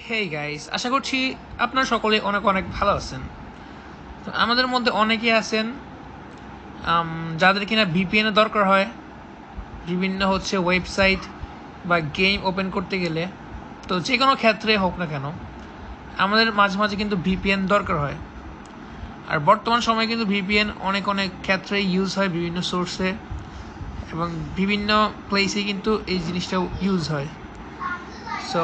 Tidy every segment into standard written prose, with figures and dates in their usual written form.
Hey guys, আশা করছি আপনারা সকলে অনেক অনেক ভালো আছেন। তো আমাদের মধ্যে অনেকেই আছেন যাদের কিনা ভিপিএন এর দরকার হয় বিভিন্ন ওয়েবসাইট বা গেম ওপেন করতে গেলে। তো যে কোনো ক্ষেত্রে হোক না কেন আমাদের মাঝে মাঝে কিন্তু ভিপিএন দরকার হয়। আর বর্তমান সময়ে কিন্তু ভিপিএন অনেক অনেক ক্ষেত্রে ইউজ হয় বিভিন্ন সোর্সে এবং বিভিন্ন প্লেসে কিন্তু এই জিনিসটাও ইউজ হয়। সো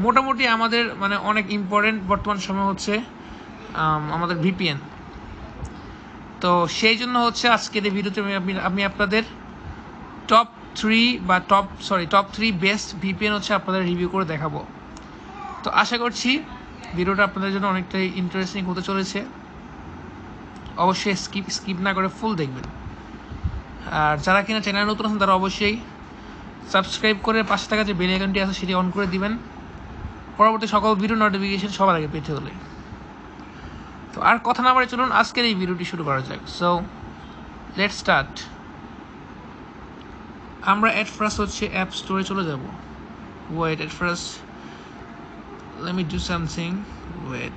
মোটামুটি আমাদের অনেক ইম্পর্টেন্ট বর্তমান সময় আমাদের ভিপিএন। তো সেই জন্য আজকের এই ভিডিওতে আমি আপনাদের টপ থ্রি বেস্ট ভিপিএন আপনাদের রিভিউ করে দেখাবো। তো আশা করছি ভিডিওটা আপনাদের জন্য অনেকটাই ইন্টারেস্টিং হতে চলেছে। অবশ্যই স্কিপ না করে ফুল দেখবেন। আর যারা কিনা চ্যানেল নতুন আছেন তারা অবশ্যই সাবস্ক্রাইব করে পাশে থাকা যে বেল আইকনটি আছে সেটি অন করে দিবেন পরবর্তী সকল ভিডিও নোটিফিকেশন সবার আগে পেতে হলে। তো আর কথা না বলে চলুন আজকের এই ভিডিওটি শুরু করা যাক। So let's start. আমরা এট ফার্স্ট অ্যাপ স্টোরে চলে যাব। Wait, at first let me do something. Wait,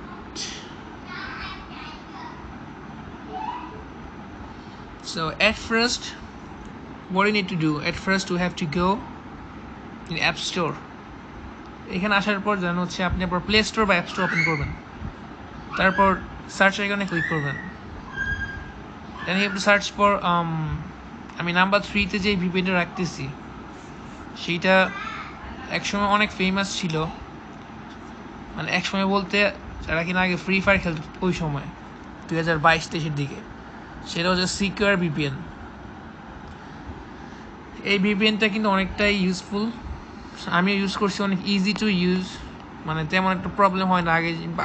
so at first what you need to do, at first you have to go in app store. এখানে আসার পর জানো আপনি আপনার প্লে স্টোর বা অ্যাপ স্টোর ওপেন করবেন, তারপর সার্চ আইকনে ক্লিক করবেন। Then you have to search for আমি নাম্বার 3-তে যে ভিপিএনটা রাখতেছি সেইটা একসময় অনেক ফেমাস ছিল। একসময় বলতে যারা কিনা আগে ফ্রি ফায়ার খেলত ওই সময় 2022-23-এর দিকে, সেটা সিকিউর ভিপিএন। এই ভিপিএনটা কিন্তু অনেকটাই ইউজফুল। আমি ইউজ করছি, অনেক ইজি টু ইউজ, তেমন একটা প্রবলেম হয় না।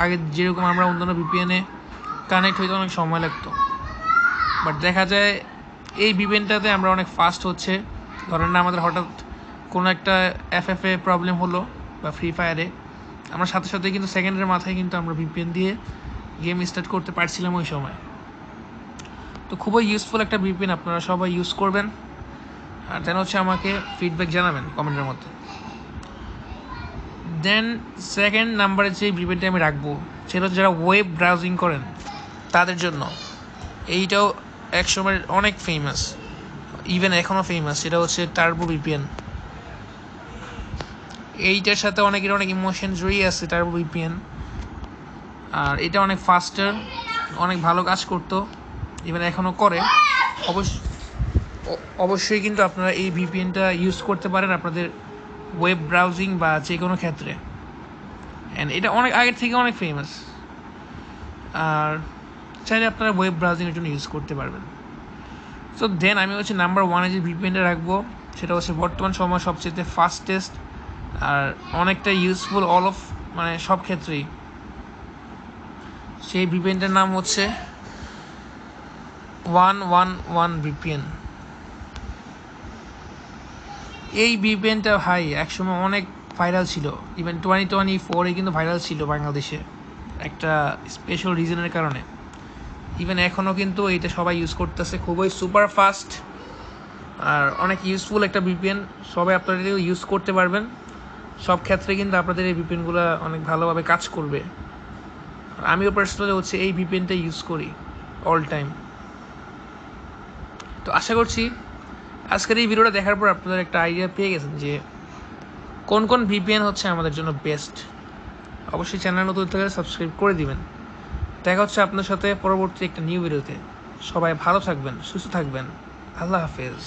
আগে যেরকম আমরা অন্যান্য ভিপিএনে কানেক্ট হইতে অনেক সময় লাগতো, বাট দেখা যায় এই ভিপিএনটাতে আমরা অনেক ফাস্ট ধরেন না আমাদের হঠাৎ কোনো একটা এফএফএ প্রবলেম হলো বা ফ্রি ফায়ারে, আমরা সাথে সাথে কিন্তু সেকেন্ডের মাথায় কিন্তু আমরা ভিপিএন দিয়ে গেম স্টার্ট করতে পারছিলাম ওই সময়। তো খুবই ইউজফুল একটা ভিপিএন, আপনারা সবাই ইউজ করবেন। আর দেন আমাকে ফিডব্যাক জানাবেন কমেন্টের মধ্যে। দেন সেকেন্ড নাম্বারে যে ভিপিএনটা আমি রাখবো সেটা যারা ওয়েব ব্রাউজিং করেন তাদের জন্য। এইটাও একসময় অনেক ফেমাস, ইভেন এখনও ফেমাস। সেটা টার্বো ভিপিএন। এইটার সাথে অনেকের অনেক ইমোশন জড়িয়ে আছে টার্বো ভিপিএন। আর এটা অনেক ফাস্টার, অনেক ভালো কাজ করতো, ইভেন এখনও করে। অবশ্যই কিন্তু আপনারা এই ভিপিএনটা ইউজ করতে পারেন আপনাদের ওয়েব ব্রাউজিং বা যে কোনো ক্ষেত্রে। অ্যান্ড এটা অনেক আগের থেকে অনেক ফেমাস, আর চাইলে আপনারা ওয়েব ব্রাউজিংয়ের জন্য ইউজ করতে পারবেন। সো দেন আমি নাম্বার 1-এ যে ভিপিএনটা রাখবো সেটা বর্তমান সময় সবচেয়ে ফাস্টেস্ট আর অনেকটা ইউজফুল সব ক্ষেত্রেই। সেই ভিপিএনটার নাম 111 ভিপিএন। এই ভিপিএনটা একসময় অনেক ভাইরাল ছিল, ইভেন 2024-এ কিন্তু ভাইরাল ছিল বাংলাদেশে একটা স্পেশাল রিজনের কারণে। ইভেন এখনও কিন্তু এইটা সবাই ইউজ করতেছে, খুবই সুপার ফাস্ট আর অনেক ইউজফুল একটা ভিপিএন। সবাই আপনারা ইউজ করতে পারবেন সব ক্ষেত্রে, কিন্তু আপনাদের এই ভিপিএনগুলো অনেক ভালোভাবে কাজ করবে। আমিও পার্সোনালি এই ভিপিএনটা ইউজ করি অল টাইম। তো আশা করছি আজকের এই ভিডিওটা দেখার পর আপনাদের একটা আইডিয়া পেয়ে গেছেন যে কোন কোন ভিপিএন আমাদের জন্য বেস্ট। অবশ্যই চ্যানেল নতুন থাকলে সাবস্ক্রাইব করে দিবেন। দেখা আপনার সাথে পরবর্তী একটা নিউ ভিডিওতে। সবাই ভালো থাকবেন, সুস্থ থাকবেন। আল্লাহ হাফেজ।